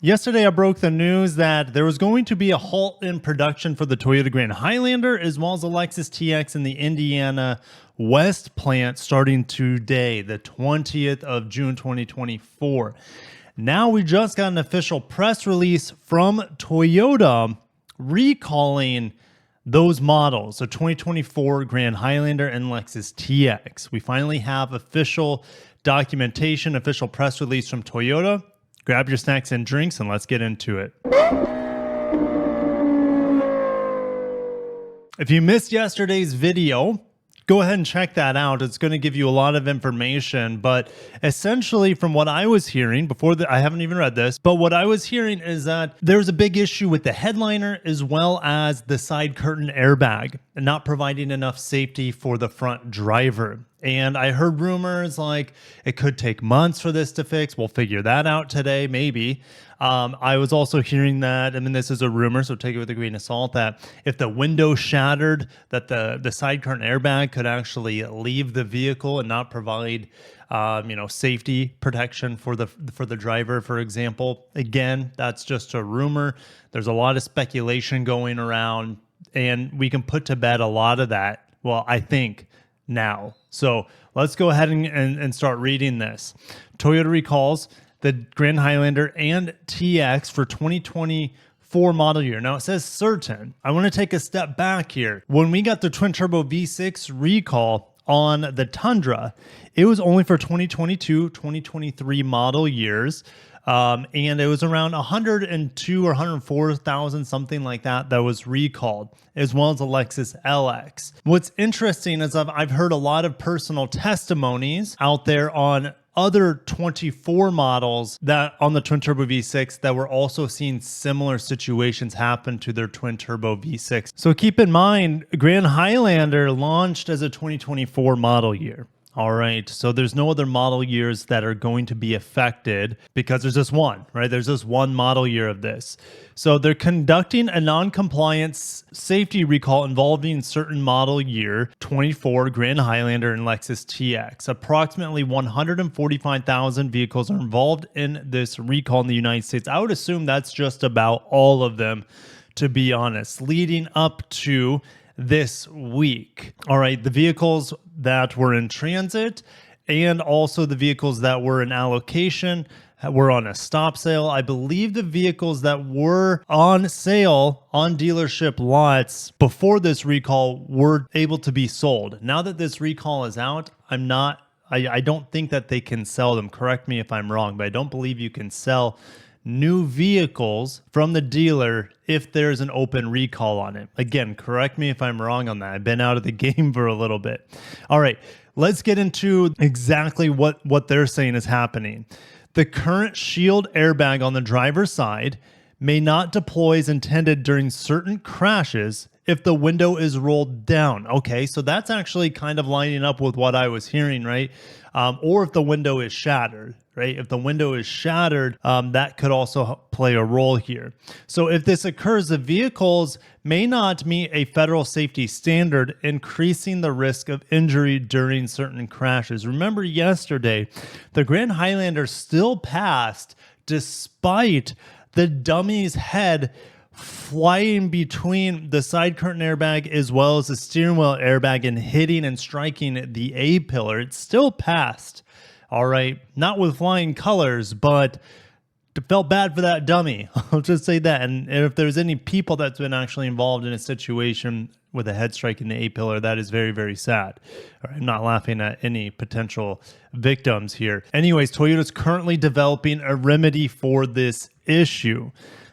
Yesterday, I broke the news that there was going to be a halt in production for the Toyota Grand Highlander as well as the Lexus TX in the Indiana West plant starting today, the 20th of June, 2024. Now we just got an official press release from Toyota recalling those models, the 2024 Grand Highlander and Lexus TX. We finally have official documentation, official press release from Toyota. Grab your snacks and drinks and let's get into it. If you missed yesterday's video, go ahead and check that out. It's going to give you a lot of information, but essentially from what I was hearing I haven't even read this, but what I was hearing is that there's a big issue with the headliner as well as the side curtain airbag and not providing enough safety for the front driver. And I heard rumors like it could take months for this to fix. We'll figure that out today, maybe. I was also hearing that, I mean, this is a rumor, so take it with a grain of salt, that if the window shattered, that the side curtain airbag could actually leave the vehicle and not provide safety protection for the driver, for example. Again, that's just a rumor. There's a lot of speculation going around, and we can put to bed a lot of that, well, I think, now. So let's go ahead and start reading this. Toyota recalls the Grand Highlander and TX for 2024 model year. Now it says certain. I want to take a step back here. When we got the twin turbo V6 recall on the Tundra, it was only for 2022, 2023 model years. And it was around 102 or 104,000, something like that was recalled, as well as a Lexus LX. What's interesting is I've heard a lot of personal testimonies out there on other 24 models that on the twin turbo V6 that were also seeing similar situations happen to their twin turbo V6. So keep in mind, Grand Highlander launched as a 2024 model year. All right, so there's no other model years that are going to be affected because there's just one, right? There's just one model year of this. So they're conducting a non-compliance safety recall involving certain model year 24 Grand Highlander and Lexus TX. Approximately 145,000 vehicles are involved in this recall in the United States. I would assume that's just about all of them, to be honest, leading up to this week. All right, the vehicles that were in transit and also the vehicles that were in allocation were on a stop sale. I believe the vehicles that were on sale on dealership lots before this recall were able to be sold. Now that this recall is out, I don't think that they can sell them. Correct me if I'm wrong, but I don't believe you can sell new vehicles from the dealer if there's an open recall on it. Again, correct me if I'm wrong on that. I've been out of the game for a little bit. All right, let's get into exactly what they're saying is happening. The current shield airbag on the driver's side may not deploy as intended during certain crashes if the window is rolled down. Okay, so that's actually kind of lining up with what I was hearing, right? Or if the window is shattered, right? If the window is shattered, that could also play a role here. So if this occurs, the vehicles may not meet a federal safety standard, increasing the risk of injury during certain crashes. Remember yesterday, the Grand Highlander still passed despite the dummy's head flying between the side curtain airbag as well as the steering wheel airbag and hitting and striking the A-pillar. It still passed. All right, not with flying colors, but it felt bad for that dummy. I'll just say that. And if there's any people that's been actually involved in a situation with a head strike in the A-pillar, that is very, very sad. All right, I'm not laughing at any potential victims here. Anyways, Toyota's currently developing a remedy for this issue.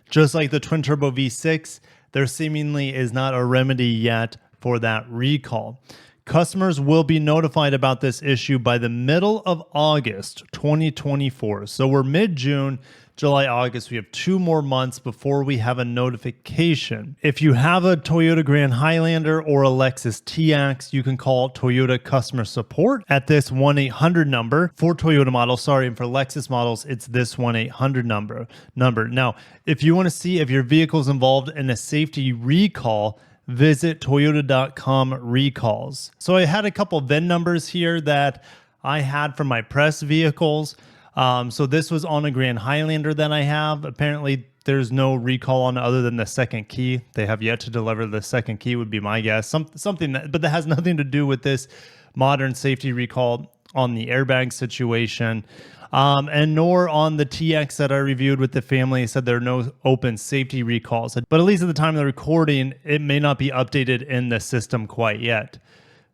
Just like the twin turbo V6, there seemingly is not a remedy yet for that recall. Customers will be notified about this issue by the middle of August 2024. So we're mid-June, July, August. We have 2 more months before we have a notification. If you have a Toyota Grand Highlander or a Lexus TX, you can call Toyota customer support at this 1-800 number for Toyota models. Sorry, and for Lexus models, it's this 1-800 number. Now, if you want to see if your vehicle is involved in a safety recall, visit toyota.com recalls. So I had a couple VIN numbers here that I had from my press vehicles. So this was on a Grand Highlander that I have. Apparently, there's no recall on it other than the second key. They have yet to deliver the second key, would be my guess. Something that, but that has nothing to do with this modern safety recall on the airbag situation. And nor on the TX that I reviewed with the family. It said there are no open safety recalls. But at least at the time of the recording, it may not be updated in the system quite yet.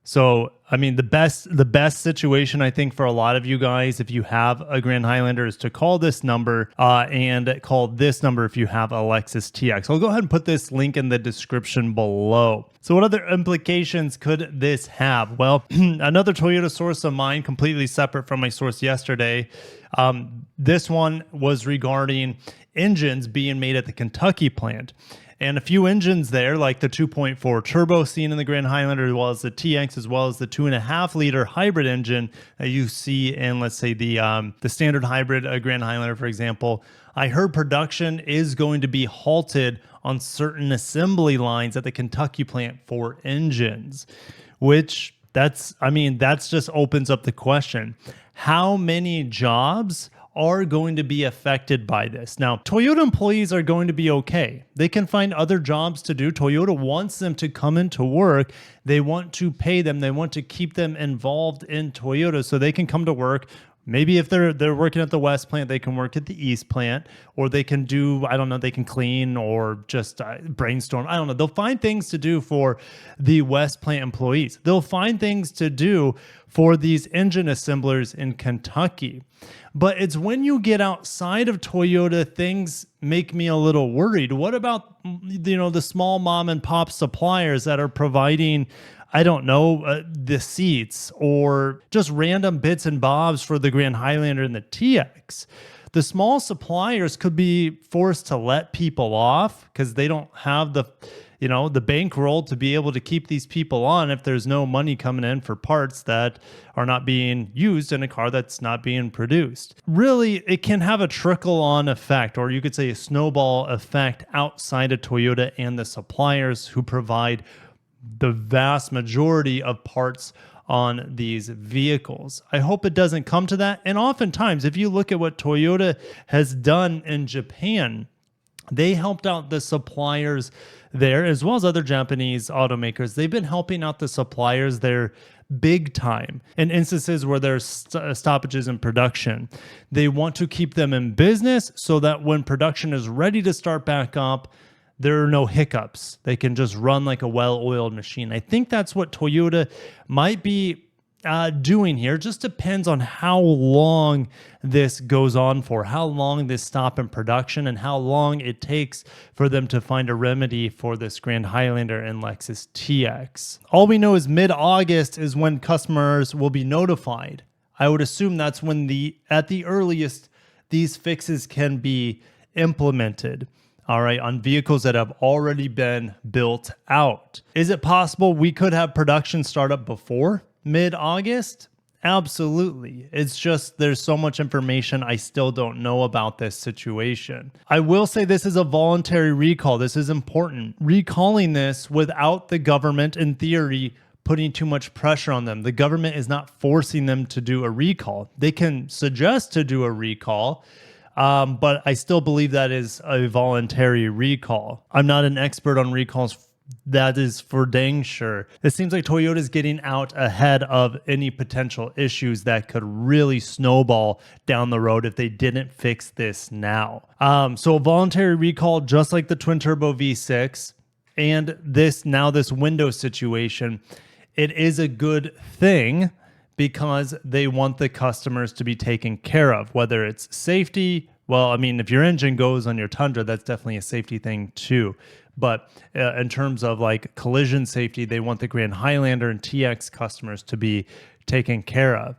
So, I mean, the best situation, I think, for a lot of you guys, if you have a Grand Highlander, is to call this number and call this number if you have a Lexus TX. I'll go ahead and put this link in the description below. So what other implications could this have? Well, another Toyota source of mine, completely separate from my source yesterday. This one was regarding engines being made at the Kentucky plant. And a few engines there, like the 2.4 turbo seen in the Grand Highlander, as well as the TX, as well as the 2.5 liter hybrid engine that you see in, let's say, the standard hybrid Grand Highlander, for example. I heard production is going to be halted on certain assembly lines at the Kentucky plant for engines, which that's just opens up the question. How many jobs are going to be affected by this? Now, Toyota employees are going to be okay. They can find other jobs to do. Toyota wants them to come into work. They want to pay them. They want to keep them involved in Toyota so they can come to work. Maybe if they're working at the West plant, they can work at the East plant, or they can do, I don't know, they can clean or just brainstorm. I don't know. They'll find things to do for the West plant employees. They'll find things to do for these engine assemblers in Kentucky. But it's when you get outside of Toyota, things make me a little worried. What about, the small mom and pop suppliers that are providing, I don't know, the seats or just random bits and bobs for the Grand Highlander and the TX? The small suppliers could be forced to let people off because they don't have the bankroll to be able to keep these people on if there's no money coming in for parts that are not being used in a car that's not being produced. Really, it can have a trickle-on effect, or you could say a snowball effect outside of Toyota and the suppliers who provide the vast majority of parts on these vehicles. I hope it doesn't come to that. And oftentimes, if you look at what Toyota has done in Japan, they helped out the suppliers there, as well as other Japanese automakers. They've been helping out the suppliers there big time in instances where there's stoppages in production. They want to keep them in business so that when production is ready to start back up, there are no hiccups. They can just run like a well-oiled machine. I think that's what Toyota might be doing here. Just depends on how long this goes on for, how long this stop in production, and how long it takes for them to find a remedy for this Grand Highlander and Lexus TX. All we know is mid-August is when customers will be notified. I would assume that's when at the earliest these fixes can be implemented. All right, on vehicles that have already been built out. Is it possible we could have production start up before mid-August? Absolutely. It's just there's so much information I still don't know about this situation. I will say this is a voluntary recall. This is important. Recalling this without the government, in theory, putting too much pressure on them. The government is not forcing them to do a recall. They can suggest to do a recall, but I still believe that is a voluntary recall. I'm not an expert on recalls. That is for dang sure. It seems like Toyota is getting out ahead of any potential issues that could really snowball down the road if they didn't fix this now. So a voluntary recall, just like the twin turbo V6 and this Windows situation, it is a good thing because they want the customers to be taken care of, whether it's safety. Well, I mean, if your engine goes on your Tundra, that's definitely a safety thing too. But in terms of like collision safety, they want the Grand Highlander and TX customers to be taken care of.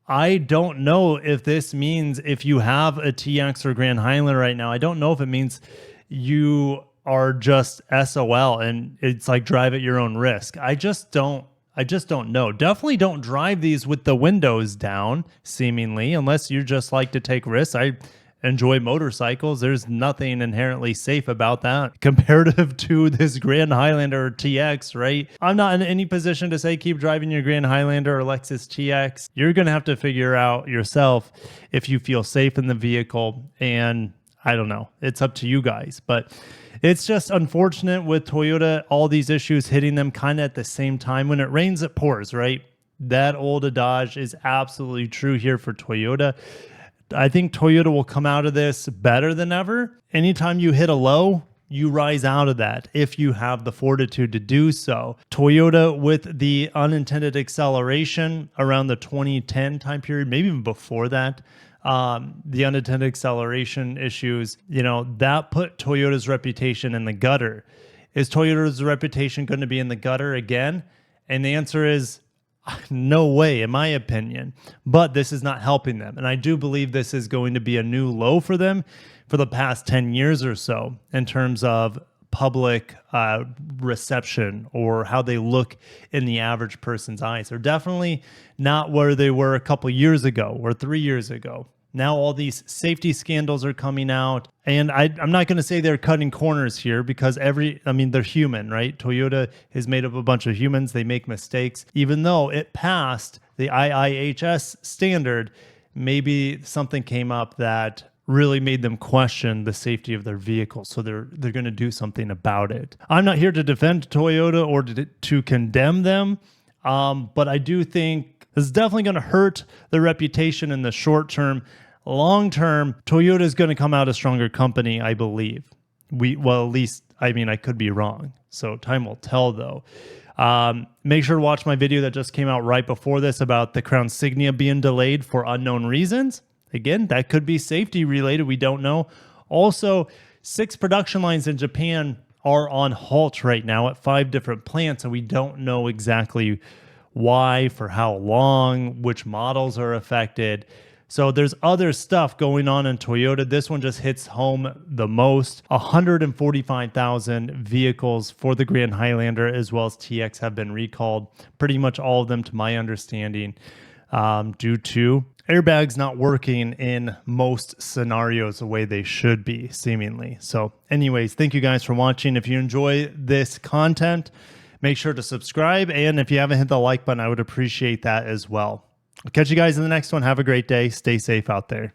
I don't know if this means if you have a TX or Grand Highlander right now, I don't know if it means you are just SOL and it's like drive at your own risk. I just don't know. Definitely don't drive these with the windows down, seemingly, unless you just like to take risks. enjoy motorcycles. There's nothing inherently safe about that comparative to this Grand Highlander or TX, right? I'm not in any position to say keep driving your Grand Highlander or Lexus TX. You're going to have to figure out yourself if you feel safe in the vehicle, and I don't know. It's up to you guys, but it's just unfortunate with Toyota, all these issues hitting them kind of at the same time. When it rains, it pours, right? That old adage is absolutely true here for Toyota. I think Toyota will come out of this better than ever. Anytime you hit a low, you rise out of that if you have the fortitude to do so. Toyota, with the unintended acceleration around the 2010 time period, maybe even before that, the unintended acceleration issues, that put Toyota's reputation in the gutter. Is Toyota's reputation going to be in the gutter again? And the answer is no way, in my opinion. But this is not helping them. And I do believe this is going to be a new low for them for the past 10 years or so in terms of public reception or how they look in the average person's eyes. They're definitely not where they were a couple years ago or 3 years ago. Now all these safety scandals are coming out, and I'm not going to say they're cutting corners here because they're human, right? Toyota is made up of a bunch of humans. They make mistakes. Even though it passed the IIHS standard, maybe something came up that really made them question the safety of their vehicle. So they're going to do something about it. I'm not here to defend Toyota or to condemn them, but I do think this is definitely going to hurt their reputation in the short term. Long term, Toyota is going to come out a stronger company, I believe. I could be wrong. So time will tell, though. Make sure to watch my video that just came out right before this about the Crown Signia being delayed for unknown reasons. Again, that could be safety related. We don't know. Also, 6 production lines in Japan are on halt right now at 5 different plants, and we don't know exactly why, for how long, which models are affected. So there's other stuff going on in Toyota. This one just hits home the most. 145,000 vehicles for the Grand Highlander as well as TX have been recalled. Pretty much all of them, to my understanding, due to airbags not working in most scenarios the way they should be, seemingly. So anyways, thank you guys for watching. If you enjoy this content, make sure to subscribe. And if you haven't hit the like button, I would appreciate that as well. I'll catch you guys in the next one. Have a great day. Stay safe out there.